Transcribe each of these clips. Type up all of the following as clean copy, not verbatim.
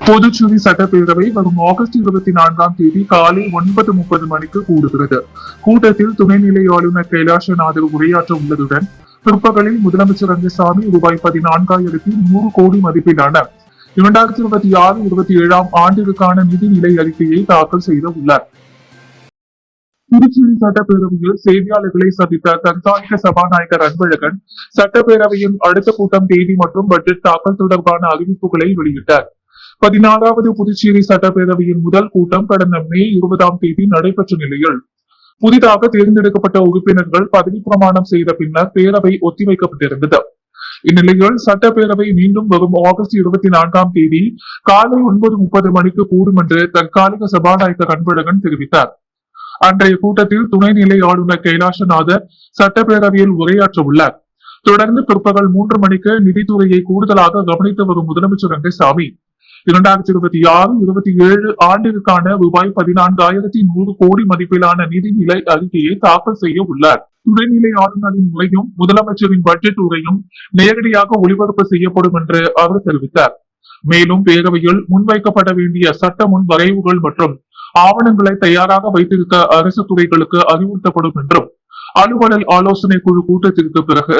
புதுச்சேரி சட்டப்பேரவை வரும் ஆகஸ்ட் 24ஆம் தேதி காலை 9:30 மணிக்கு கூடுகிறது. கூட்டத்தில் துணைநிலை ஆளுநர் கைலாசநாதர் உரையாற்ற உள்ளதுடன் பிற்பகலில் முதலமைச்சர் ரங்கசாமி ரூபாய் 14,100 கோடி மதிப்பிலான 2026-27ஆம் ஆண்டிற்கான நிதிநிலை அறிக்கையை தாக்கல் செய்த உள்ளார். புதுச்சேரி சட்டப்பேரவையில் செய்தியாளர்களை சந்தித்த தற்காலிக சபாநாயகர் அன்பழகன் சட்டப்பேரவையின் அடுத்த கூட்டம் தேதி மற்றும் பட்ஜெட் தாக்கல் தொடர்பான அறிவிப்புகளை வெளியிட்டார். 16வது புதுச்சேரி சட்டப்பேரவையின் முதல் கூட்டம் கடந்த மே 20ஆம் தேதி நடைபெற்ற நிலையில் புதிதாக தேர்ந்தெடுக்கப்பட்ட உறுப்பினர்கள் பதவி பிரமாணம் செய்த பின்னர் பேரவை ஒத்திவைக்கப்பட்டிருந்தது. இந்நிலையில் சட்டப்பேரவை மீண்டும் வரும் ஆகஸ்ட் 24ஆம் தேதி காலை 9:30 மணிக்கு கூடும் என்று தற்காலிக சபாநாயகர் அன்பழகன் தெரிவித்தார். அன்றைய கூட்டத்தில் துணைநிலை ஆளுநர் கைலாசநாதர் சட்டப்பேரவையில் உரையாற்ற உள்ளார். தொடர்ந்து பிற்பகல் 3 மணிக்கு நிதித்துறையை கூடுதலாக கவனித்து வரும் முதலமைச்சர் ரங்கசாமி 2026-27 ஆண்டிற்கான ரூபாய் 14,100 கோடி மதிப்பிலான நிதிநிலை அறிக்கையை தாக்கல் செய்ய உள்ளார். துணைநிலை ஆளுநரின் உரையும் முதலமைச்சரின் பட்ஜெட் உரையும் நேரடியாக ஒளிபரப்பு செய்யப்படும் என்று அவர் தெரிவித்தார். மேலும் பேரவையில் முன்வைக்கப்பட வேண்டிய சட்ட முன் வரைவுகள் மற்றும் ஆவணங்களை தயாராக வைத்திருக்க அரசு துறைகளுக்கு அறிவுறுத்தப்படும் என்றும் அலுவலர் ஆலோசனை குழு கூட்டத்திற்கு பிறகு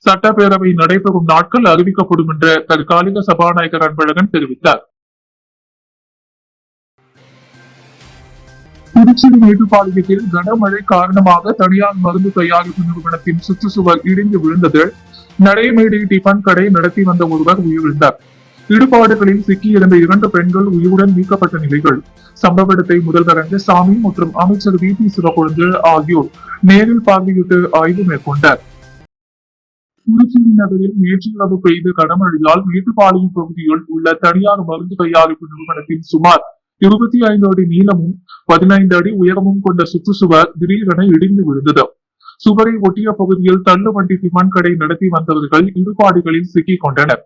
சட்டப்பேரவை நடைபெறும் நாட்கள் அறிவிக்கப்படும் என்று தற்காலிக சபாநாயகர் அன்பழகன் தெரிவித்தார். புதுச்சேரி மேட்டுப்பாளையத்தில் கனமழை காரணமாக தனியார் மருந்து தயாரிப்பு நிறுவனத்தின் சுற்றுச்சுவர் இடிந்து விழுந்ததில் நடைமேடை டிபன் கடை நடத்தி வந்த ஒருவர் உயிரிழந்தார். இடுபாடுகளில் சிக்கியிருந்த 2 பெண்கள் உயிருடன் மீட்கப்பட்ட நிலையில் சம்பவ இடத்தை முதல்வர் ரங்கசாமி மற்றும் அமைச்சர் VP சிவக்கொழுந்து ஆகியோர் நேரில் பார்வையிட்டு ஆய்வு மேற்கொண்டார். புதுச்சேரி நகரில் நேற்றிரவு பெய்த கனமழையால் மேட்டுப்பாளையம் பகுதியில் உள்ள தனியார் மருந்து தயாரிப்பு நிறுவனத்தின் சுமார் 25 அடி நீளமும் 15 அடி உயரமும் கொண்ட சுற்றுச்சுவர் திடீரென இடிந்து விழுந்தது. சுவரை ஒட்டிய பகுதியில் தள்ளுவண்டி டிபன் கடை நடத்தி வந்தவர்கள் இடுபாடுகளில் சிக்கிக் கொண்டனர்.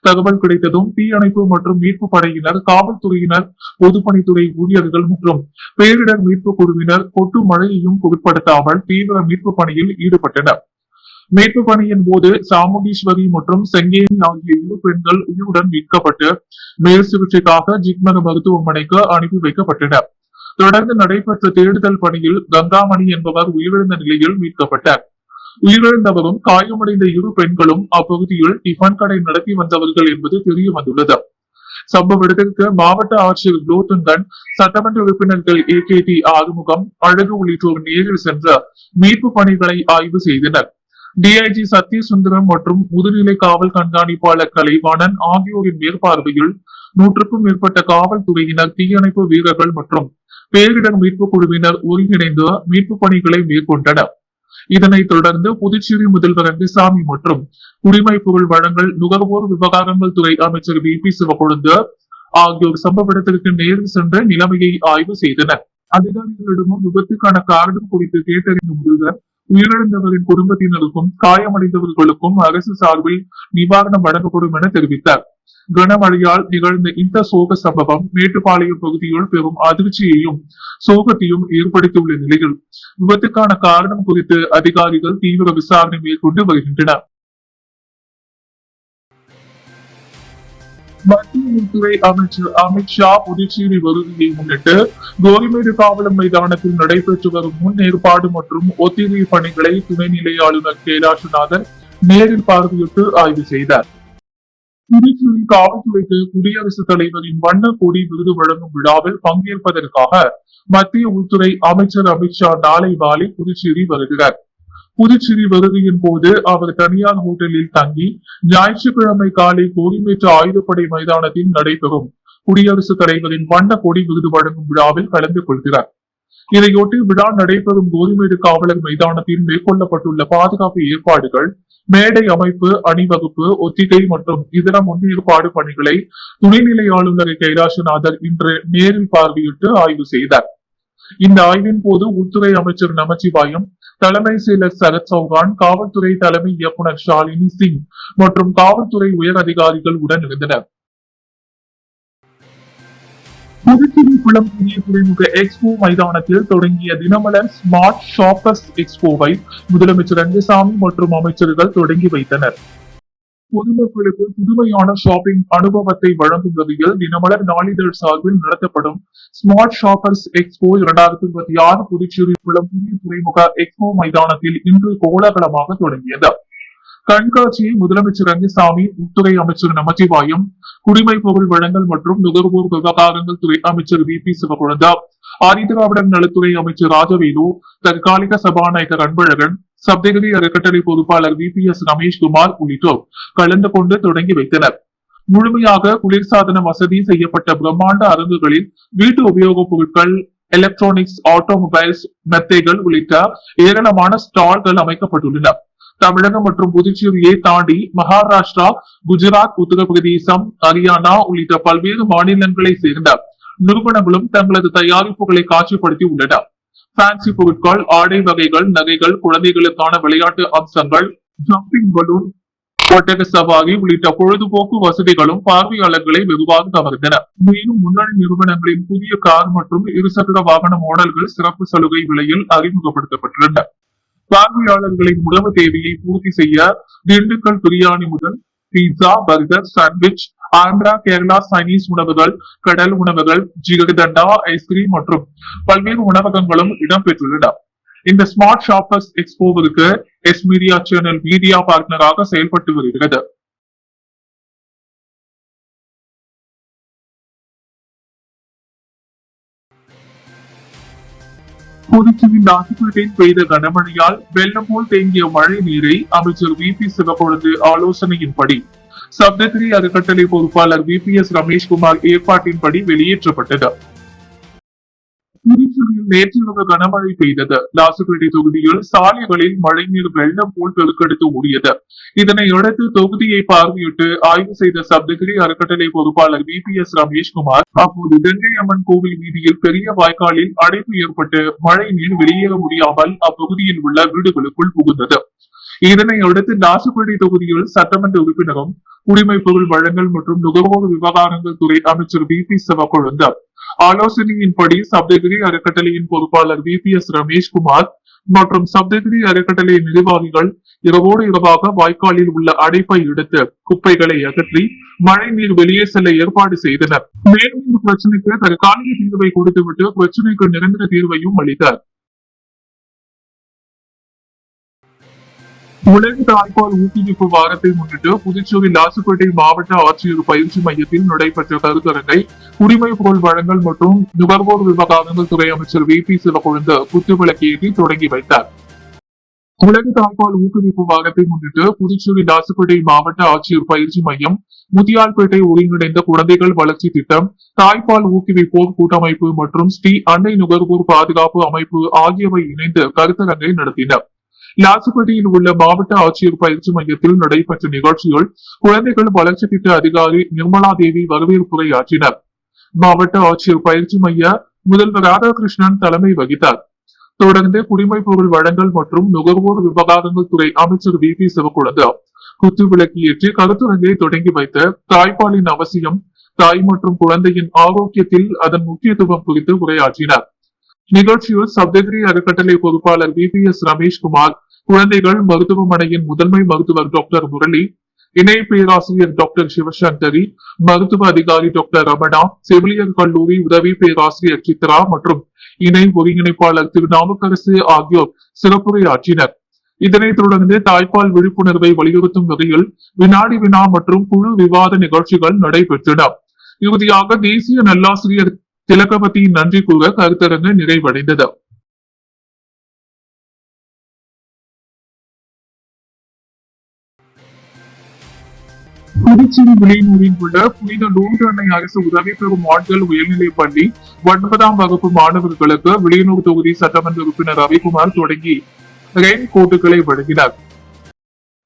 தகவல் கிடைத்ததும் தீயணைப்பு மற்றும் மீட்பு படையினர், காவல்துறையினர், பொதுப்பணித்துறை ஊழியர்கள் மற்றும் பேரிடர் மீட்பு குழுவினர் கொட்டு மழையையும் பொருட்படுத்தாமல் தீவிர மீட்பு பணியில் ஈடுபட்டனர். மீட்பு பணியின் போது சாமுண்டீஸ்வரி மற்றும் செங்கேனி ஆகிய 2 பெண்கள் உயிருடன் மீட்கப்பட்டு மேல் சிகிச்சைக்காக ஜிப்மர் மருத்துவமனைக்கு அனுப்பி வைக்கப்பட்டனர். தொடர்ந்து நடைபெற்ற தேடுதல் பணியில் கங்காமணி என்பவர் உயிரிழந்த நிலையில் மீட்கப்பட்டார். உயிரிழந்தவரும் காயமடைந்த 2 பெண்களும் அப்பகுதியில் டிபன் கடை நடத்தி வந்தவர்கள் என்பது தெரிய வந்துள்ளது. சம்பவ இடத்திற்கு மாவட்ட ஆட்சியர் குலோத்துங்கன், சட்டமன்ற உறுப்பினர்கள் AKT ஆறுமுகம், அழகு உள்ளிட்டோர் நேரில் சென்று மீட்பு பணிகளை ஆய்வு செய்தனர். DIG சத்யசுந்தரம் மற்றும் முதுநிலை காவல் கண்காணிப்பாளர் கலைவாணன் ஆகியோரின் மேற்பார்வையில் 100க்கும் மேற்பட்ட காவல்துறையினர், தீயணைப்பு வீரர்கள் மற்றும் பேரிடர் மீட்பு குழுவினர் ஒருங்கிணைந்து மீட்பு பணிகளை மேற்கொண்டனர். இதனைத் தொடர்ந்து புதுச்சேரி முதல்வர் ரங்கசாமி மற்றும் குடிமை பொருள் வழங்கல் நுகர்வோர் விவகாரங்கள் துறை அமைச்சர் VP சிவக்கொழுந்து ஆகியோர் சம்பவ இடத்திற்கு நேரில் சென்று நிலைமையை ஆய்வு செய்தனர். அதிகாரிகளிடமும் விபத்துக்கான காரணம் குறித்து கேட்டறிந்த முதல்வர் உயிரிழந்தவரின் குடும்பத்தினருக்கும் காயமடைந்தவர்களுக்கும் அரசு சார்பில் நிவாரணம் வழங்கப்படும் என தெரிவித்தார். கனமழையால் நிகழ்ந்த இந்த சோக சம்பவம் மேட்டுப்பாளையம் பகுதியில் பெரும் அதிர்ச்சியையும் சோகத்தையும் ஏற்படுத்தியுள்ள நிலையில் விபத்துக்கான காரணம் குறித்து அதிகாரிகள் தீவிர விசாரணை மேற்கொண்டு வருகின்றனர். மத்திய உள்துறை அமைச்சர் அமித்ஷா புதுச்சேரி வருகையை முன்னிட்டு கோரிமேடு காவலம் மைதானத்தில் நடைபெற்று வரும் முன்னேற்பாடு மற்றும் ஒத்திகை பணிகளை துணைநிலை ஆளுநர் கைலாசநாதர் நேரில் பார்வையிட்டு ஆய்வு செய்தார். புதுச்சேரி காவல்துறைக்கு குடியரசுத் தலைவரின் வண்ண கொடி விருது வழங்கும் விழாவில் பங்கேற்பதற்காக மத்திய உள்துறை அமைச்சர் அமித்ஷா நாளை மாலை புதுச்சேரி வருகிறார். புதுச்சேரி வருகையின் போது அவர் தனியார் ஹோட்டலில் தங்கி ஞாயிற்றுக்கிழமை காலை கோரிமேட்டு ஆயுதப்படை மைதானத்தில் நடைபெறும் குடியரசுத் தலைவரின் வண்ண கொடி விருது வழங்கும் விழாவில் கலந்து கொள்கிறார். இதையொட்டி விழா நடைபெறும் கோரிமேடு காவலர் மைதானத்தில் மேற்கொள்ளப்பட்டுள்ள பாதுகாப்பு ஏற்பாடுகள், மேடை அமைப்பு, அணிவகுப்பு, ஒத்திகை மற்றும் இதர முன்னேற்பாடு பணிகளை துணைநிலை ஆளுநர் கைலாசநாதர் இன்று நேரில் பார்வையிட்டு ஆய்வு செய்தார். இந்த ஆய்வின் போது உள்துறை அமைச்சர் நமச்சிவாயம், தலைமை செயலர் சரத் சௌகான், காவல்துறை தலைமை இயக்குநர் ஷாலினி சிங் மற்றும் காவல்துறை உயர் அதிகாரிகள் உடன் இருந்தனர். புதுச்சேரி குளம் புதிய துறைமுக எக்ஸ்போ மைதானத்தில் தொடங்கிய தினமலர் ஸ்மார்ட் ஷாப்பர்ஸ் எக்ஸ்போவை முதலமைச்சர் ரங்கசாமி மற்றும் அமைச்சர்கள் தொடங்கி வைத்தனர். பொதுமக்களுக்கு புதுமையான ஷாப்பிங் அனுபவத்தை வழங்கும் வகையில் தினமலர் நாளிதழ் சார்பில் நடத்தப்படும் ஸ்மார்ட் ஷாப்பர்ஸ் எக்ஸ்போ 2026 புதுச்சேரி புலம் புதிய துறைமுக எக்ஸ்போ மைதானத்தில் இன்று கோலாகலமாக தொடங்கியது. கண்காட்சியை முதலமைச்சர் ரங்கசாமி, உள்துறை அமைச்சர் நமச்சிவாயம், குடிமை பொருள் வழங்கல் மற்றும் நுகர்வோர் விவகாரங்கள் துறை அமைச்சர் வி சிவகுழந்தா, ஆதிதிராவிடர் நலத்துறை அமைச்சர் ராஜவேலு, தற்காலிக சபாநாயகர் அன்பழகன், சப்தகிரி அறக்கட்டளை பொறுப்பாளர் VPS ரமேஷ்குமார் உள்ளிட்டோர் கலந்து கொண்டு தொடங்கி வைத்தனர். முழுமையாக குளிர்சாதன வசதி செய்யப்பட்ட பிரம்மாண்ட அரங்குகளில் வீட்டு உபயோகப் பொருட்கள், எலக்ட்ரானிக்ஸ், ஆட்டோமொபைல்ஸ், மெத்தைகள் உள்ளிட்ட ஏராளமான ஸ்டால்கள் அமைக்கப்பட்டுள்ளன. தமிழகம் மற்றும் புதுச்சேரியை தாண்டி மகாராஷ்டிரா, குஜராத், உத்தரப்பிரதேசம், ஹரியானா உள்ளிட்ட பல்வேறு மாநிலங்களை சேர்ந்த நிறுவனங்களும் தங்களது தயாரிப்புகளை காட்சிப்படுத்தி உள்ளன. ஃபேன்சி பொருட்கள், ஆடை வகைகள், நகைகள், குழந்தைகளுக்கான விளையாட்டு அம்சங்கள், ஜம்பிங் பலூன், ஒட்டக சவாரி உள்ளிட்ட பொழுதுபோக்கு வசதிகளும் பார்வையாளர்களை வெகுவாக கவர்ந்தன. மேலும் முன்னணி நிறுவனங்களின் புதிய கார் மற்றும் இருசக்கர வாகன மாடல்கள் சிறப்பு சலுகை விலையில் அறிமுகப்படுத்தப்பட்டுள்ளன. பார்வையாளர்களின் உணவு தேவையை பூர்த்தி செய்ய திண்டுக்கல் பிரியாணி முதல் pizza, burger, sandwich, Andhra, Kerala Chinese உணவுகள், கடல் உணவுகள், ஜிகர்தண்டா, ஐஸ்கிரீம் மற்றும் பல்வேறு உணவகங்களும் இடம்பெற்றுள்ளன. இந்த ஸ்மார்ட் ஷாப்பர்ஸ் எக்ஸ்போவிற்கு எஸ் மீடியா சேனல் மீடியா பார்ட்னராக செயல்பட்டு வருகிறது. புதுச்சேரி நாசிப்பேட்டையில் பெய்த கனமழையால் வெள்ளம் போல் தேங்கிய மழை நீரை அமைச்சர் சிவகுழந்து ஆலோசனையின்படி சப்தகிரி அறக்கட்டளை பொறுப்பாளர் VPS ரமேஷ்குமார் ஏற்பாட்டின்படி வெளியேற்றப்பட்டது. புதுச்சேரியில் நேற்றிரவு கனமழை பெய்தது. லாசுப்பேட்டை தொகுதியில் சாலைகளில் மழைநீர் வெள்ளம் போல் பெருக்கெடுத்து ஓடியது. இதனையடுத்து தொகுதியை பார்வையிட்டு ஆய்வு செய்த சப்தகிரி அறக்கட்டளை பொறுப்பாளர் VPS ரமேஷ்குமார் அப்போது கங்கை அம்மன் கோவில் வீதியில் பெரிய வாய்க்காலில் அடைப்பு ஏற்பட்டு மழை நீர் வெளியேற முடியாமல் அப்பகுதியில் உள்ள வீடுகளுக்குள் புகுந்தது. இதனையடுத்து லாசுப்பேட்டை தொகுதியில் சட்டமன்ற உறுப்பினரும் குடிமை பொருள் வழங்கல் மற்றும் நுகர்வோர் விவகாரங்கள் துறை அமைச்சர் சிவகுழந்தா ஆலோசனையின்படி சப்தகிரி அறக்கட்டளையின் பொறுப்பாளர் VPS ரமேஷ்குமார் மற்றும் சப்தகிரி அறக்கட்டளை நிர்வாகிகள் இரவோடு இரவாக வாய்க்காலில் உள்ள அடைப்பை எடுத்து குப்பைகளை அகற்றி மழை நீர் வெளியே செல்ல ஏற்பாடு செய்தனர். மேலும் இந்த பிரச்சனைக்கு தற்காலிக தீர்வை கொடுத்துவிட்டு பிரச்சனைக்கு நிரந்தர தீர்வையும் அளித்தார். உலக தாய்ப்பால் ஊக்குவிப்பு வாரத்தை முன்னிட்டு புதுச்சேரி லாசுப்பேட்டை மாவட்ட ஆட்சியர் பயிற்சி மையத்தில் நடைபெற்ற கருத்தரங்கை குடிமை பொருள் வழங்கல் மற்றும் நுகர்வோர் விவகாரங்கள் துறை அமைச்சர் சிவகுழந்து குத்துவிளக்கேற்றி தொடங்கி வைத்தார். உலக தாய்ப்பால் ஊக்குவிப்பு வாரத்தை முன்னிட்டு புதுச்சேரி லாசுப்பேட்டை மாவட்ட ஆட்சியர் பயிற்சி மையம், முத்தியால்பேட்டை ஒருங்கிணைந்த குழந்தைகள் வளர்ச்சி திட்டம், தாய்ப்பால் ஊக்குவிப்போர் கூட்டமைப்பு மற்றும் ஸ்ரீ அன்னை நுகர்வோர் பாதுகாப்பு அமைப்பு ஆகியவை இணைந்து கருத்தரங்கை நடத்தினர். லாசுப்பேட்டையில் உள்ள மாவட்ட ஆட்சியர் பயிற்சி மையத்தில் நடைபெற்ற நிகழ்ச்சியில் குழந்தைகள் வளர்ச்சி திட்ட அதிகாரி நிர்மலா தேவி வரவேற்புரையாற்றினார். மாவட்ட ஆட்சியர் பயிற்சி மைய முதல்வர் ராதாகிருஷ்ணன் தலைமை வகித்தார். தொடர்ந்து குடிமை பொருள் வழங்கல் மற்றும் நுகர்வோர் விவகாரங்கள் துறை அமைச்சர் சிவகுழந்தா குத்துவிளக்கு ஏற்றி கருத்தரங்கை தொடங்கி வைத்த தாய்ப்பாலின் அவசியம், தாய் மற்றும் குழந்தையின் ஆரோக்கியத்தில் அதன் முக்கியத்துவம் குறித்து உரையாற்றினார். நிகழ்ச்சியில் சப்தகிரி அறக்கட்டளை பொறுப்பாளர் VPS ரமேஷ்குமார், குழந்தைகள் மருத்துவமனையின் முதன்மை மருத்துவர் டாக்டர் முரளி, இணை பேராசிரியர் டாக்டர் சிவசங்கரி, மருத்துவ அதிகாரி டாக்டர் ரமணா, செவிலியர் கல்லூரி உதவி பேராசிரியர் சித்ரா மற்றும் இணை ஒருங்கிணைப்பாளர் திருநாவுக்கரசு ஆகியோர் சிறப்புரையாற்றினர். இதனைத் தொடர்ந்து தாய்ப்பால் விழிப்புணர்வை வலியுறுத்தும் வகையில் வினாடி வினா மற்றும் குழு விவாத நிகழ்ச்சிகள் நடைபெற்றன. இறுதியாக தேசிய நல்லாசிரியர் திலகவதி நன்றி கூற கருத்தரங்கு நிறைவடைந்தது. புதுச்சேரி விளையூரில் உள்ள புனித லூர்து அன்னை அரசு உதவி பெறும் ஆண்கள் உயர்நிலைப் பள்ளி 9ஆம் வகுப்பு மாணவர்களுக்கு விளையூர் தொகுதி சட்டமன்ற உறுப்பினர் ரவிக்குமார் தொடங்கி ரெயின் கோட்டுகளை வழங்கினார்.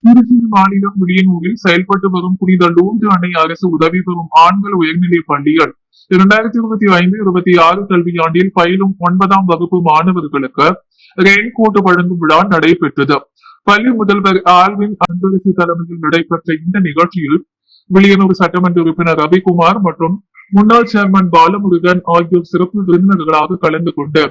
புதுச்சேரி மாநிலம் விளையூரில் செயல்பட்டு வரும் புனித லூர்து அன்னை அரசு உதவி பெறும் ஆண்கள் உயர்நிலைப் பள்ளிகள் 2025-26 கல்வியாண்டில் பயிலும் 9ஆம் வகுப்பு மாணவர்களுக்கு ரெயின் கோட் வழங்கும் விழா நடைபெற்றது. பள்ளி முதல்வர் ஆல்வின் அன்பரசு தலைமையில் நடைபெற்ற இந்த நிகழ்ச்சியில் வில்லியனூர் சட்டமன்ற உறுப்பினர் ரவிக்குமார் மற்றும் முன்னாள் சேர்மன் பாலமுருகன் ஆகியோர் சிறப்பு விருந்தினர்களாக கலந்து கொண்டு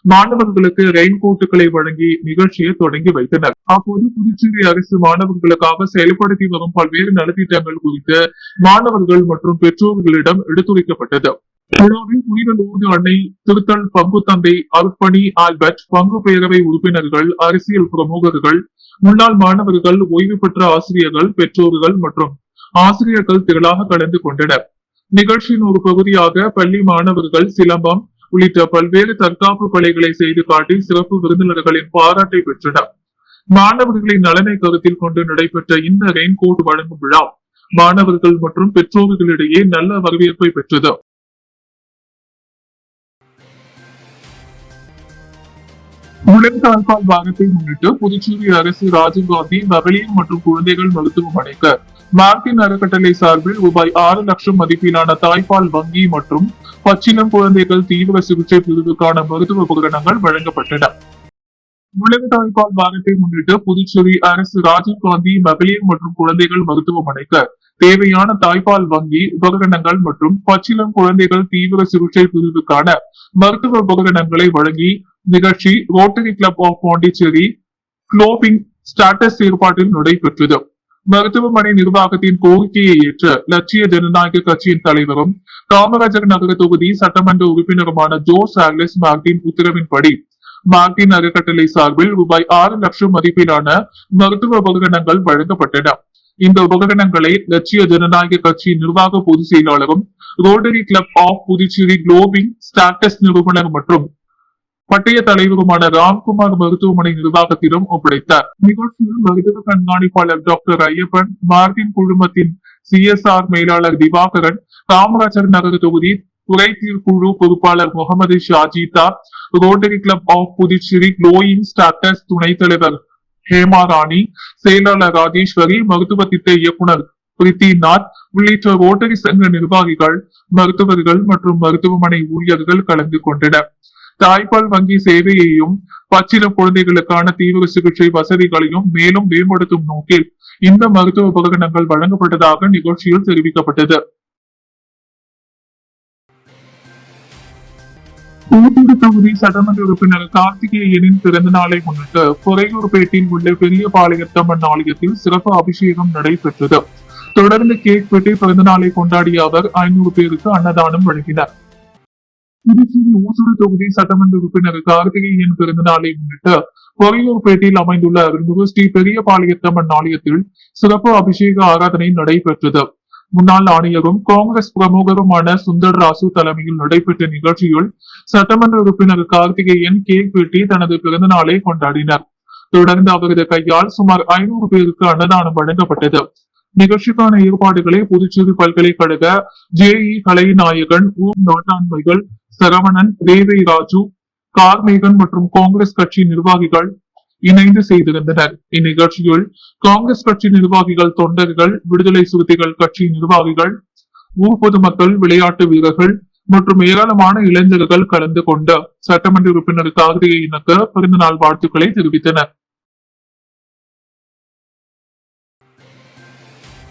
மாணவர்களுக்கு ரெயின்கோட்டுகளை வழங்கி நிகழ்ச்சியை தொடங்கி வைத்தனர். அப்போது புதுச்சேரி அரசு மாணவர்களுக்காக செயல்படுத்தி வரும் பல்வேறு நலத்திட்டங்கள் குறித்து மாணவர்கள் மற்றும் பெற்றோர்களிடம் எடுத்துரைக்கப்பட்டது. விழாவில் புனித லூர்து அன்னை திருத்தல் பங்கு தந்தை அர்ப்பணி ஆல்பர்ட், பங்கு பேரவை உறுப்பினர்கள், அரசியல் பிரமுகர்கள், முன்னாள் மாணவர்கள், ஓய்வு பெற்ற ஆசிரியர்கள், பெற்றோர்கள் மற்றும் ஆசிரியர்கள் திரளாக கலந்து கொண்டனர். நிகழ்ச்சியின் ஒரு பகுதியாக பள்ளி மாணவர்கள் சிலம்பம் உள்ளிட்ட பல்வேறு தற்காப்பு கலைகளை செய்து காட்டி சிறப்பு விருந்தினர்களின் பாராட்டை பெற்றனர். மாணவர்களின் நலனை கருத்தில் கொண்டு நடைபெற்ற இந்த ரெயின்கோட் வழங்கும் விழா மாணவர்கள் மற்றும் பெற்றோர்களிடையே நல்ல வரவேற்பை பெற்றது. உலக தாய்ப்பால் வாரத்தை முன்னிட்டு புதுச்சேரி அரசு ராஜீவ்காந்தி மகளிர் மற்றும் குழந்தைகள் மருத்துவமனைக்கு மார்டின் அறக்கட்டளை சார்பில் ரூபாய் 6 லட்சம் மதிப்பிலான தாய்ப்பால் வங்கி மற்றும் பச்சிளம் குழந்தைகள் தீவிர சிகிச்சை பிரிவுக்கான மருத்துவ உபகரணங்கள் வழங்கப்பட்டன. உலக தாய்ப்பால் வாரத்தை முன்னிட்டு புதுச்சேரி அரசு ராஜீவ்காந்தி மகளிர் மற்றும் குழந்தைகள் மருத்துவமனைக்கு தேவையான தாய்ப்பால் வங்கி உபகரணங்கள் மற்றும் பச்சிளம் குழந்தைகள் தீவிர சிகிச்சை பிரிவுக்கான மருத்துவ உபகரணங்களை வழங்கி நிகழ்ச்சி ரோட்டரி கிளப் ஆஃப் பாண்டிச்சேரி குளோபிங் ஸ்டாட்டஸ் ஏற்பாட்டில் நடைபெற்றது. மருத்துவமனை நிர்வாகத்தின் கோரிக்கையை ஏற்ற லட்சிய ஜனநாயக கட்சியின் தலைவரும் காமராஜர் நகர தொகுதி சட்டமன்ற உறுப்பினருமான ஜோஸ் ஆக்லஸ் மார்டின் உத்தரவின்படி மார்டின் அறக்கட்டளை சார்பில் ரூபாய் 6 லட்சம் மதிப்பிலான மருத்துவ உபகரணங்கள் வழங்கப்பட்டன. இந்த உபகரணங்களை லட்சிய ஜனநாயக கட்சியின் நிர்வாக பொதுச் செயலாளரும் ரோட்டரி கிளப் ஆஃப் புதுச்சேரி குளோபிங் ஸ்டாட்டஸ் நிறுவனர் மற்றும் பட்டய தலைவருமான ராம்குமார் மருத்துவமனை நிர்வாகத்திடம் ஒப்படைத்தார். நிகழ்ச்சியில் மருத்துவ கண்காணிப்பாளர் டாக்டர் ஐயப்பன், மார்டின் குழுமத்தின் CSR மேலாளர் திவாகரன், காமராஜர் நகர தொகுதி குறைதீர் குழு பொறுப்பாளர் Mohammed Shajitha, rotary club of Puducherry glowing status துணைத் தலைவர் ஹேமா ராணி, செயலாளர் ராஜேஸ்வரி, மருத்துவ திட்ட இயக்குனர் பிரித்திநாத் உள்ளிட்ட ரோட்டரி சங்க நிர்வாகிகள், மருத்துவர்கள் மற்றும் மருத்துவமனை ஊழியர்கள் கலந்து கொண்டனர். தாய்ப்பால் வங்கி சேவையையும் பச்சிள குழந்தைகளுக்கான தீவிர சிகிச்சை வசதிகளையும் மேலும் மேம்படுத்தும் நோக்கில் இந்த மருத்துவ உபகரணங்கள் வழங்கப்பட்டதாக நிகழ்ச்சியில் தெரிவிக்கப்பட்டது. தூத்துக்குடி தொகுதி சட்டமன்ற உறுப்பினர் கார்த்திகேயனின் பிறந்த நாளை முன்னிட்டு பொறையூர்பேட்டில் உள்ள பெரிய பாளையத்தம்மன் ஆலயத்தில் சிறப்பு அபிஷேகம் நடைபெற்றது. தொடர்ந்து கேக் வெட்டி பிறந்த நாளை கொண்டாடிய அவர் 500 பேருக்கு அன்னதானம் வழங்கினார். புதுச்சேரி ஊசுடு தொகுதி சட்டமன்ற உறுப்பினர் கார்த்திகேயன் பிறந்த நாளை முன்னிட்டு பொறையூர்பேட்டையில் அமைந்துள்ள அருள்மிகு ஸ்ரீ பெரிய பாளையத்தம்மன் ஆலயத்தில் சிறப்பு அபிஷேக ஆராதனை நடைபெற்றது. முன்னாள் ஆணையரும் காங்கிரஸ் பிரமுகருமான சுந்தர் ராசு தலைமையில் நடைபெற்ற நிகழ்ச்சியில் சட்டமன்ற உறுப்பினர் கார்த்திகேயன் கேக் வெட்டி தனது பிறந்த நாளை கொண்டாடினார். தொடர்ந்து அவரது கையால் சுமார் 500 பேருக்கு அன்னதானம் வழங்கப்பட்டது. நிகழ்ச்சிக்கான ஏற்பாடுகளை புதுச்சேரி பல்கலைக்கழக JE கலைநாயகன், நாட்டாண்மைகள் சரவணன், ரேவை ராஜு, கார்மேகன் மற்றும் காங்கிரஸ் கட்சி நிர்வாகிகள் இணைந்து செய்திருந்தனர். இந்நிகழ்ச்சியில் காங்கிரஸ் கட்சி நிர்வாகிகள், தொண்டர்கள், விடுதலை சிறுத்தைகள் கட்சி நிர்வாகிகள், ஊர் பொதுமக்கள், விளையாட்டு வீரர்கள் மற்றும் ஏராளமான இளைஞர்கள் கலந்து கொண்ட சட்டமன்ற உறுப்பினர் கார்த்திகேயனுக்கு பிறந்தநாள் வாழ்த்துக்களை தெரிவித்தனர்.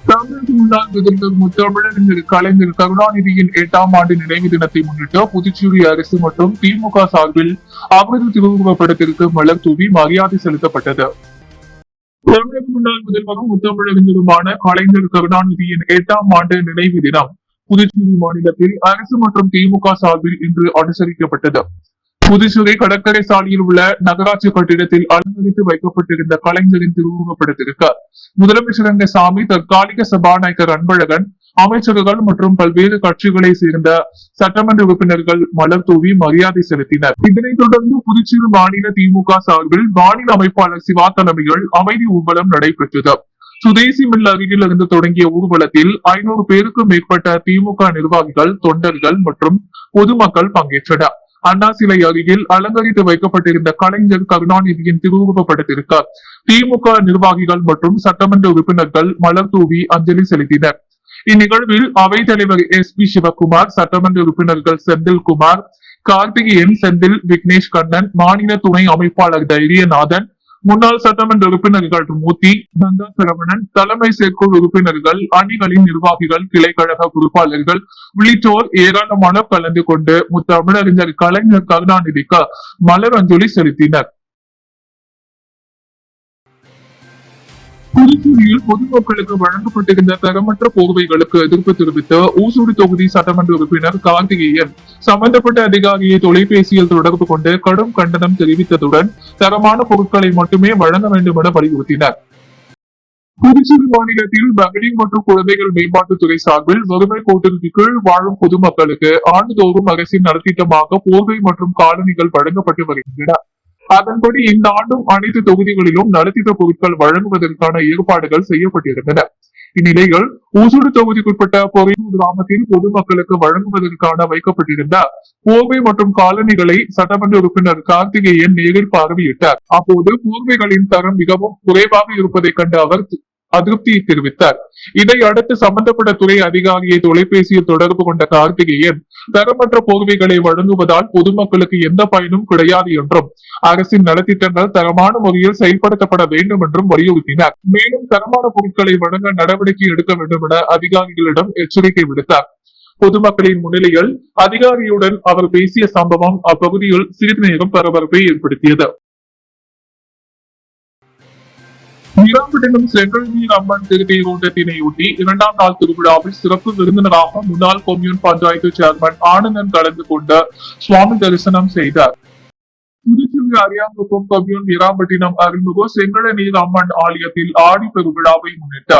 தமிழக முன்னாள் முதல்வர் முத்தமிழறிஞர் கலைஞர் கருணாநிதியின் 8ஆம் ஆண்டு நினைவு தினத்தை முன்னிட்டு புதுச்சேரி அரசு மற்றும் திமுக சார்பில் அவரது திருவுருவப்படத்திற்கு மலர் தூவி மரியாதை செலுத்தப்பட்டது. தமிழக முன்னாள் முதல்வரும் முத்தமிழறிஞருமான கலைஞர் கருணாநிதியின் 8ஆம் ஆண்டு நினைவு தினம் புதுச்சேரி மாநிலத்தில் அரசு மற்றும் திமுக சார்பில் இன்று அனுசரிக்கப்பட்டது. புதுச்சேரி கடற்கரை சாலையில் உள்ள நகராட்சி கட்டிடத்தில் அலங்கரித்து வைக்கப்பட்டிருந்த கலைஞரின் திருவுருவப்படத்திற்கு முதலமைச்சர் ரங்கசாமி, தற்காலிக சபாநாயகர் அன்பழகன், அமைச்சர்கள் மற்றும் பல்வேறு கட்சிகளை சேர்ந்த சட்டமன்ற உறுப்பினர்கள் மலர் தூவி மரியாதை செலுத்தினர். இதனைத் தொடர்ந்து புதுச்சேரி மாநில திமுக சார்பில் மாநில அமைப்பாளர் சிவா தலைமையில் அமைதி ஊர்வலம் நடைபெற்றது. சுதேசி மில் அருகில் இருந்து தொடங்கிய ஊர்வலத்தில் 500 பேருக்கும் மேற்பட்ட திமுக நிர்வாகிகள், தொண்டர்கள் மற்றும் பொதுமக்கள் பங்கேற்றனர். அண்ணா சிலை அருகில் அலங்கரித்து வைக்கப்பட்டிருந்த கலைஞர் கருணாநிதியின் திருவுருவ படத்திற்கு திமுக நிர்வாகிகள் மற்றும் சட்டமன்ற உறுப்பினர்கள் மலர் தூவி அஞ்சலி செலுத்தினர். இந்நிகழ்வில் அவைத் தலைவர் SP சிவகுமார், சட்டமன்ற உறுப்பினர்கள் செந்தில்குமார், கார்த்திகேயன், செந்தில், விக்னேஷ் கண்ணன், மாநில துணை அமைப்பாளர் தைரியநாதன், முன்னாள் சட்டமன்ற உறுப்பினர்கள் மூர்த்தி, கங்கா சரவணன், தலைமை செயற்குழு உறுப்பினர்கள், அணிகளின் நிர்வாகிகள், கிளைக்கழக பொறுப்பாளர்கள் உள்ளிட்டோர் ஏராளமானோர் கலந்து கொண்டு முத்தமிழறிஞர் கலைஞர் கருணாநிதிக்கு மலரஞ்சலி செலுத்தினர். புதுச்சேரியில் பொதுமக்களுக்கு வழங்கப்பட்டிருந்த தரமற்ற போர்வைகளுக்கு எதிர்ப்பு தெரிவித்து ஊசூடு தொகுதி சட்டமன்ற உறுப்பினர் கார்த்திகேயன் சம்பந்தப்பட்ட அதிகாரியை தொலைபேசியில் தொடர்பு கொண்டு கடும் கண்டனம் தெரிவித்ததுடன் தரமான பொருட்களை மட்டுமே வழங்க வேண்டும் என வலியுறுத்தினார். புதுச்சேரி மாநிலத்தில் மகளிர் மற்றும் குழந்தைகள் மேம்பாட்டுத்துறை சார்பில் வறுமை கோட்டிற்கு கீழ் வாழும் பொதுமக்களுக்கு ஆண்டுதோறும் அரசின் நலத்திட்டமாக போர்வை மற்றும் காலணிகள் வழங்கப்பட்டு வருகின்றன. அதன்படி இந்த ஆண்டும் அனைத்து தொகுதிகளிலும் நலத்திட்ட பொருட்கள் வழங்குவதற்கான ஏற்பாடுகள் செய்யப்பட்டிருந்தன. இந்நிலையில் ஊசூடு தொகுதிக்குட்பட்ட பொறையூர் கிராமத்தில் பொதுமக்களுக்கு வழங்குவதற்கான வைக்கப்பட்டிருந்த போர்வை மற்றும் காலணிகளை சட்டமன்ற உறுப்பினர் கார்த்திகேயன் நேரில் பார்வையிட்டார். அப்போது போர்வைகளின் தரம் மிகவும் குறைவாக இருப்பதை கண்டு அவர் அதிருப்தியை தெரிவித்தார். இதை அடுத்து சம்பந்தப்பட்ட துறை அதிகாரியை தொலைபேசியில் தொடர்பு கொண்ட கார்த்திகேயன் தரமற்ற போர்வைகளை வழங்குவதால் பொதுமக்களுக்கு எந்த பயனும் கிடையாது என்றும் அரசின் நலத்திட்டங்கள் தரமான முறையில் செயல்படுத்தப்பட வேண்டும் என்றும் வலியுறுத்தினார். மேலும் தரமான பொருட்களை வழங்க நடவடிக்கை எடுக்க வேண்டும் என அதிகாரிகளிடம் எச்சரிக்கை விடுத்தார். பொதுமக்களின் முன்னிலையில் அதிகாரியுடன் அவர் பேசிய சம்பவம் அப்பகுதியில் சிறிது நேரம் பரபரப்பை ஏற்படுத்தியது. வீராம்பட்டினம் செங்கல்நீர் அம்மன் திருத்தேரோட்டத்தினையொட்டி 2ஆம் நாள் திருவிழாவில் சிறப்பு விருந்தினராக முன்னாள் கொம்யூன் பஞ்சாயத்து சேர்மன் ஆனந்தன் கலந்து கொண்டு சுவாமி தரிசனம் செய்தார். புதுச்சேரி அரியாங்குப்பம் கொம்யூன் வீராம்பட்டினம் அருள்மிகு செங்கல்நீர் அம்மன் ஆலயத்தில் ஆடி பெருவிழாவை முன்னிட்டு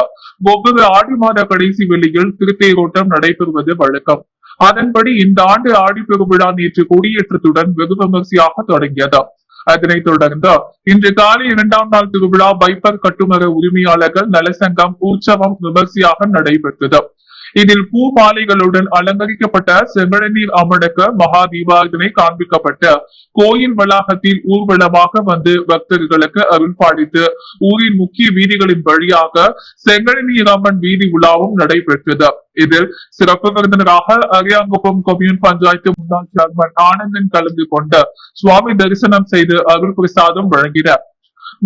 ஒவ்வொரு ஆடி மாத கடைசி வெள்ளியில் திருத்தேரோட்டம் நடைபெறுவது வழக்கம். அதன்படி இந்த ஆண்டு ஆடி பெருவிழா நேற்று கொடியேற்றத்துடன் வெகு விமர்சையாக தொடங்கியது. அதனைத் தொடர்ந்து இன்று காலை 2ஆம் நாள் திருவிழா பைப்பர் கட்டுமர உரிமையாளர்கள் நலசங்கம் உற்சவம் விமர்சையாக நடைபெற்றது. இதில் பூ மாலைகளுடன் அலங்கரிக்கப்பட்ட செங்கழநீர் அம்மனுக்கு மகா தீபாரதனை காண்பிக்கப்பட்டு கோயில் வளாகத்தில் ஊர்வலமாக வந்து பக்தர்களுக்கு அருள் பாடித்து ஊரின் முக்கிய வீதிகளின் வழியாக செங்கழநீர் அம்மன் வீதி உலாவும் நடைபெற்றது. இதில் சிறப்பு விருந்தினராக அரியாங்குப்பம் கொம்யூன் பஞ்சாயத்து முன்னாள் சேர்மன் ஆனந்தன் கலந்து கொண்டு சுவாமி தரிசனம் செய்து அருள் பிரசாதம் வழங்கினார்.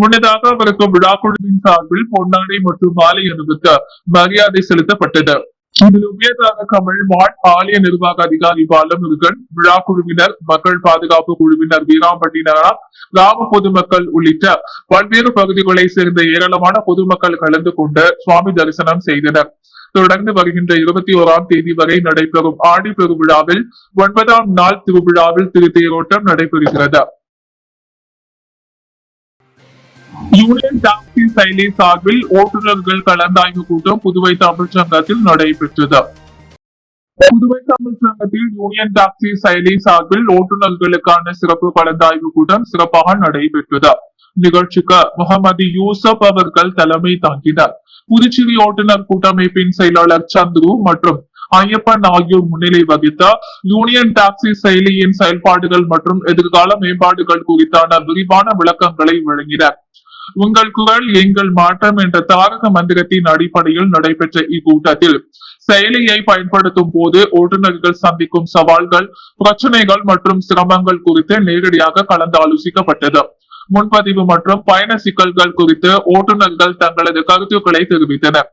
முன்னதாக அவருக்கு விழா குழுவின் சார்பில் பொன்னாடை மற்றும் மாலை அணிவித்து மரியாதை செலுத்தப்பட்டது. இதில் உயர்தாக கமல் வார்டு ஆலய நிர்வாக அதிகாரி பாலமுருகன், விழா குழுவினர், மக்கள் பாதுகாப்பு குழுவினர், வீராம்பட்டினார் கிராம பொதுமக்கள் உள்ளிட்ட பல்வேறு பகுதிகளை சேர்ந்த ஏராளமான பொதுமக்கள் கலந்து கொண்டு சுவாமி தரிசனம் செய்தனர். தொடர்ந்து வருகின்ற 21ஆம் தேதி வரை நடைபெறும் ஆடி பெருவிழாவில் 9ஆம் நாள் திருவிழாவில் திருத்தேரோட்டம் நடைபெறுகிறது. யூனியன் டாக்ஸி செயலி சார்பில் ஓட்டுநர்கள் கலந்தாய்வு கூட்டம் புதுவை தமிழ்ச்சங்கத்தில் நடைபெற்றது. புதுவை தமிழ்ச்சங்கத்தில் யூனியன் டாக்ஸி செயலி சார்பில் ஓட்டுநர்களுக்கான சிறப்பு கலந்தாய்வு கூட்டம் சிறப்பாக நடைபெற்றது. நிகழ்ச்சிக்கு முகமது யூசப் அவர்கள் தலைமை தாங்கினார். புதுச்சேரி ஓட்டுநர் கூட்டமைப்பின் செயலாளர் சந்துரு மற்றும் ஐயப்பன் ஆகியோர் முன்னிலை வகித்த யூனியன் டாக்ஸி செயலியின் செயல்பாடுகள் மற்றும் எதிர்கால மேம்பாடுகள் குறித்தான விரிவான விளக்கங்களை வழங்கினர். உங்கள் குரல் எங்கள் மாற்றம் என்ற தாரக மந்திரத்தின் அடிப்படையில் நடைபெற்ற இக்கூட்டத்தில் செயலியை பயன்படுத்தும் போது ஓட்டுநர்கள் சந்திக்கும் சவால்கள், பிரச்சனைகள் மற்றும் சிரமங்கள் குறித்து நேரடியாக கலந்து ஆலோசிக்கப்பட்டது. முன்பதிவு மற்றும் பயண சிக்கல்கள் குறித்து ஓட்டுநர்கள் தங்களது கருத்துக்களை தெரிவித்தனர்.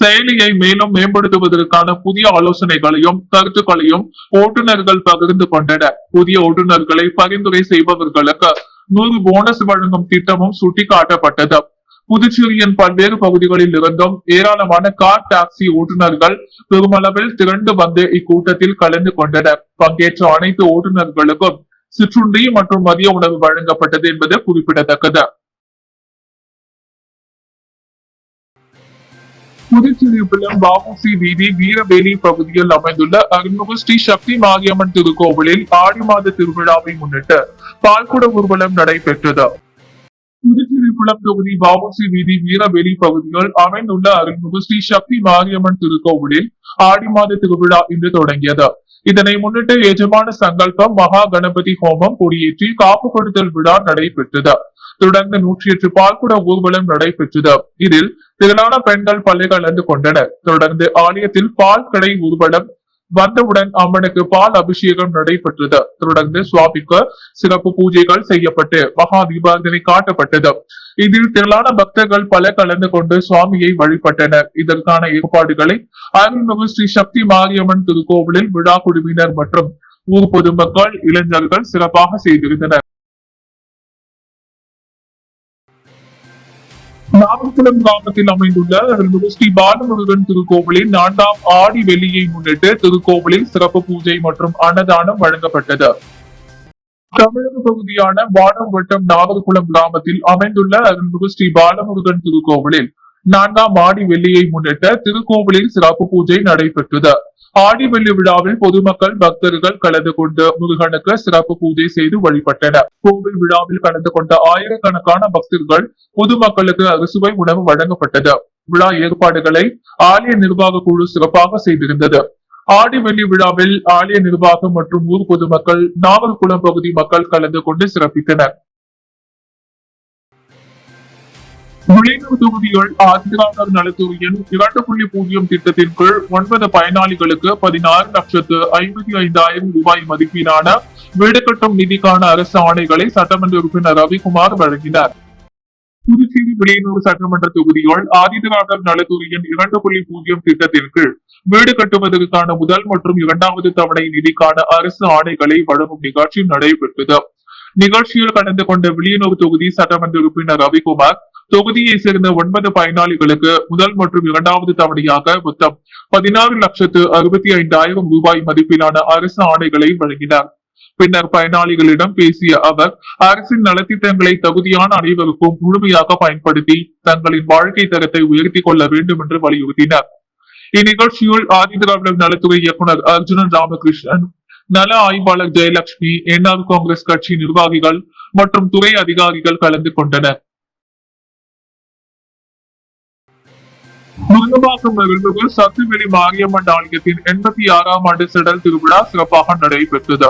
செயலியை மேலும் மேம்படுத்துவதற்கான புதிய ஆலோசனைகளையும் கருத்துக்களையும் ஓட்டுநர்கள் பகிர்ந்து கொண்டனர். புதிய ஓட்டுநர்களை பரிந்துரை செய்பவர்களுக்கு 100 போனஸ் வழங்கும் திட்டமும் சுட்டிக்காட்டப்பட்டது. புதுச்சேரியின் பல்வேறு பகுதிகளில் இருந்தும் ஏராளமான கார் டாக்ஸி ஓட்டுநர்கள் பெருமளவில் திரண்டு வந்து இக்கூட்டத்தில் கலந்து கொண்டனர். பங்கேற்ற அனைத்து ஓட்டுநர்களுக்கும் சிற்றுண்டி மற்றும் மதிய உணவு வழங்கப்பட்டது என்பது குறிப்பிடத்தக்கது. புதுச்சேரி வஉசி வீதி வீரவேலி பகுதியில் அமைந்துள்ள அருள்மிகு ஸ்ரீ சக்தி மாரியம்மன் திருக்கோவிலில் ஆடி மாத திருவிழாவை முன்னிட்டு பால்குட ஊர்வலம் நடைபெற்றது. புதுச்சேரி தொகுதி வஉசி வீதி வீரவேலி பகுதியில் அமைந்துள்ள அருள்மிகு ஸ்ரீ சக்தி மாரியம்மன் திருக்கோவிலில் ஆடி மாத திருவிழா இன்று தொடங்கியது. இதனை முன்னிட்டு எஜமான சங்கல்பம், மகா கணபதி ஹோமம், கொடியேற்றி காப்புப்படுத்தல் விழா நடைபெற்றது. தொடர்ந்து 108 பால்குட ஊர்வலம் நடைபெற்றது. இதில் திரளான பெண்கள் பள்ளி கலந்து கொண்டனர். தொடர்ந்து ஆலயத்தில் பால் கடை ஊர்வலம் வந்தவுடன் அம்மனுக்கு பால் அபிஷேகம் நடைபெற்றது. தொடர்ந்து சுவாமிக்கு சிறப்பு பூஜைகள் செய்யப்பட்டு மகா தீபாரதனை காட்டப்பட்டது. இதில் திரளான பக்தர்கள் பல கலந்து கொண்டு சுவாமியை வழிபட்டனர். இதற்கான ஏற்பாடுகளை அருள்மிகு ஸ்ரீ சக்தி மாரியம்மன் திருக்கோவிலில் விழா குழுவினர் மற்றும் ஊர் பொதுமக்கள் இளைஞர்கள் சிறப்பாக செய்திருந்தனர். நாகர்குளம் கிராமத்தில் அமைந்துள்ள அருள்மிகு ஸ்ரீ பாலமுருகன் திருக்கோவிலின் 4ஆம் ஆடி வெள்ளியை முன்னிட்டு திருக்கோவிலில் சிறப்பு பூஜை மற்றும் அன்னதானம் வழங்கப்பட்டது. தமிழக பகுதியான வானம் வட்டம் நாகர்குளம் கிராமத்தில் அமைந்துள்ள அருள்மிகு ஸ்ரீ பாலமுருகன் திருக்கோவிலில் 4ஆம் ஆடி வெள்ளியை முன்னிட்டு திருக்கோவிலில் சிறப்பு பூஜை நடைபெற்றது. ஆடி வெள்ளி விழாவில் பொதுமக்கள் பக்தர்கள் கலந்து கொண்டு முருகனுக்கு சிறப்பு பூஜை செய்து வழிபட்டனர். கோவில் விழாவில் கலந்து கொண்ட ஆயிரக்கணக்கான பக்தர்கள் பொதுமக்களுக்கு அறுசுவை உணவு வழங்கப்பட்டது. விழா ஏற்பாடுகளை ஆலய நிர்வாக குழு சிறப்பாக செய்திருந்தது. ஆடி வெள்ளி விழாவில் ஆலய நிர்வாகம் மற்றும் ஊர் பொதுமக்கள் நாவல்குளம் பகுதி மக்கள் கலந்து கொண்டு சிறப்பித்தனர். விளைநிறு தொகுதிகள் ஆதிதிராவிடர் நலத்துறையின் 2.0 திட்டத்தின் கீழ் 9 பயனாளிகளுக்கு 16,55,000 ரூபாய் மதிப்பீடான வீடு கட்டும் நிதிக்கான அரசு ஆணைகளை சட்டமன்ற உறுப்பினர் ரவிக்குமார் வழங்கினார். புதுச்சேரி விளைநிறு சட்டமன்ற தொகுதிகள் ஆதிதிராவிடர் நலத்துறையின் 2.0 திட்டத்தின் கீழ் வீடு கட்டுவதற்கான முதல் மற்றும் 2வது தவணை நிதிக்கான அரசு ஆணைகளை வழங்கும் நிகழ்ச்சி நடைபெற்றது. நிகழ்ச்சியில் கலந்து கொண்ட விளைநிறு தொகுதி சட்டமன்ற உறுப்பினர் ரவிக்குமார் தொகுதியை சேர்ந்த 9 பயனாளிகளுக்கு முதல் மற்றும் 2வது தவணையாக மொத்தம் 16,65,000 ரூபாய் மதிப்பிலான அரசு ஆணைகளை வழங்கினார். பின்னர் பயனாளிகளிடம் பேசிய அவர் அரசின் நலத்திட்டங்களை தகுதியான அனைவருக்கும் முழுமையாக பயன்படுத்தி தங்களின் வாழ்க்கை தரத்தை உயர்த்திக் கொள்ள வேண்டும் என்று வலியுறுத்தினார். இந்நிகழ்ச்சியில் ஆதிதிராவிடர் நலத்துறை இயக்குனர் அர்ஜுனன் ராமகிருஷ்ணன், நல ஆய்வாளர் ஜெயலட்சுமி, என்ஆர் காங்கிரஸ் கட்சி நிர்வாகிகள் மற்றும் துறை அதிகாரிகள் கலந்து கொண்டனர். முருங்கம்பாக்கம் அருள்மிகு சத்துவெளி மாரியம்மன் ஆலயத்தின் 86ஆம் ஆண்டு செடல் திருவிழா சிறப்பாக நடைபெற்றது.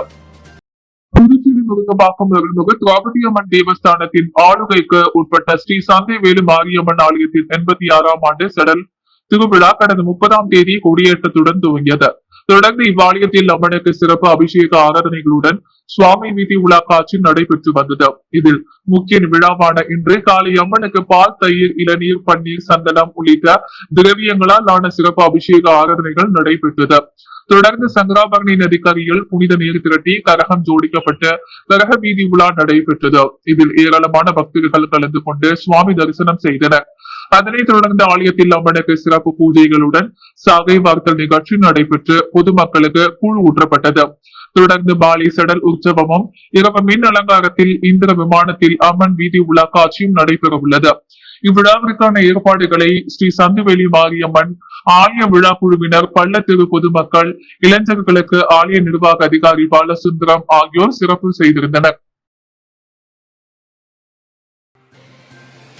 புதுச்சேரி முருங்கம்பாக்கம் அருள்மிகு திரௌபதியம்மன் தேவஸ்தானத்தின் ஆளுகைக்கு உட்பட்ட ஸ்ரீ சந்தைவேலு மாரியம்மன் ஆலயத்தின் 86ஆம் ஆண்டு செடல் திருவிழா கடந்த 30ஆம் தேதி கொடியேற்றத்துடன் துவங்கியது. தொடர்ந்து இவ்வாலயத்தில் அம்மனுக்கு சிறப்பு அபிஷேக ஆராதனைகளுடன் சுவாமி வீதி உலா காட்சி நடைபெற்று வந்தது. இதில் முக்கிய விழாவான இன்று காலை அம்மனுக்கு பால், தயிர், இளநீர், பன்னீர், சந்தனம் உள்ளிட்ட திரவியங்களால் ஆன சிறப்பு அபிஷேக ஆராதனைகள் நடைபெற்றது. தொடர்ந்து சங்கராபரணி நதிக்கரையில் புனித நீர் திரட்டி கரகம் ஜோடிக்கப்பட்டு கரக வீதி உலா நடைபெற்றது. இதில் ஏராளமான பக்தர்கள் கலந்து கொண்டு சுவாமி தரிசனம் செய்தனர். அதனைத் தொடர்ந்து ஆலயத்தில் அம்மனுக்கு சிறப்பு பூஜைகளுடன் சாகை வார்த்தல் நிகழ்ச்சி நடைபெற்று பொதுமக்களுக்கு கூழ் ஊற்றப்பட்டது. தொடர்ந்து பாலி செடல் உற்சவமும் இரவு மின் அலங்காரத்தில் இந்திர விமானத்தில் அம்மன் வீதி உலா காட்சியும் நடைபெற உள்ளது. இவ்விழாவிற்கான ஏற்பாடுகளை ஸ்ரீ சந்துவேலி மாரியம்மன் ஆலய விழா குழுவினர், பள்ளத்தெரு பொதுமக்கள், இளைஞர்களுக்கு ஆலய நிர்வாக அதிகாரி பாலசுந்தரம் ஆகியோர் சிறப்பு செய்திருந்தனர்.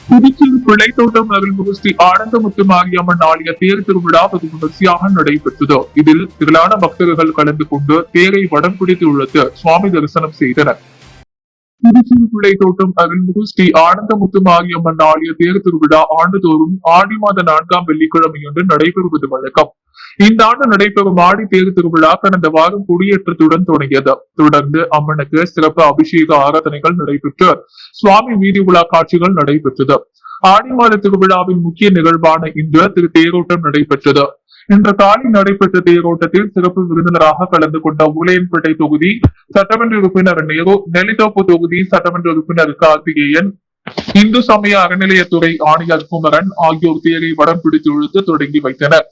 புதுச்சேரி பிள்ளைத்தோட்டம் அருள்மிகு ஸ்ரீ ஆனந்தமுத்து மாரியம்மன் ஆலய தேர் திருவிழா வெகு விமர்சையாக நடைபெற்றது. இதில் திரளான பக்தர்கள் கலந்து கொண்டு தேரை வடம் பிடித்து இழுத்து சுவாமி தரிசனம் செய்தனர். புதுச்சேரி பிள்ளைத்தோட்டம் அருள்மிகு ஸ்ரீ ஆனந்தமுத்து மாரியம்மன் ஆலய தேர் திருவிழா ஆண்டுதோறும் ஆடி மாத 4ஆம் வெள்ளிக்கிழமையன்று நடைபெறுவது வழக்கம். இந்த ஆண்டு நடைபெறும் ஆடி தேர் திருவிழா கடந்த வாரம் கொடியேற்றத்துடன் தொடங்கியது. தொடர்ந்து அம்மனுக்கு சிறப்பு அபிஷேக ஆராதனைகள் நடைபெற்று சுவாமி வீதி உலா காட்சிகள் நடைபெற்றது. ஆடி மாத திருவிழாவின் முக்கிய நிகழ்வான இன்று தேரோட்டம் நடைபெற்றது. இன்று காலை நடைபெற்ற தேரோட்டத்தில் சிறப்பு விருந்தினராக கலந்து கொண்ட உலையன்பேட்டை தொகுதி சட்டமன்ற உறுப்பினர் நேரு, நெல்லித்தோப்பு தொகுதி சட்டமன்ற உறுப்பினர் கார்த்திகேயன், இந்து சமய அறநிலையத்துறை ஆணையர் குமரன் ஆகியோர் தேரை வடம் பிடித்து இழுத்து தொடங்கி வைத்தனர்.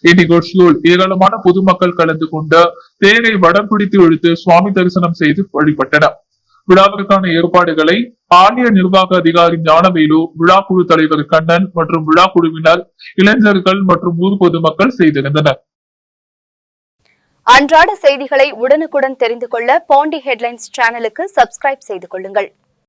இந்நிகழ்ச்சியில் ஏராளமான பொதுமக்கள் கலந்து கொண்டு தேரை வடம் பிடித்து இழுத்து சுவாமி தரிசனம் செய்து வழிபட்டனர். விழாவிற்கான ஏற்பாடுகளை ஆலய நிர்வாக அதிகாரி ஞானவேலு, விழா குழு தலைவர் கண்ணன் மற்றும் விழா குழுவினர், இளைஞர்கள் மற்றும் ஊர் பொதுமக்கள் செய்திருந்தனர். அன்றாட செய்திகளை உடனுக்குடன் தெரிந்து கொள்ள பாண்டி ஹெட்லைன்ஸ் சேனலுக்கு சப்ஸ்கிரைப் செய்து கொள்ளுங்கள்.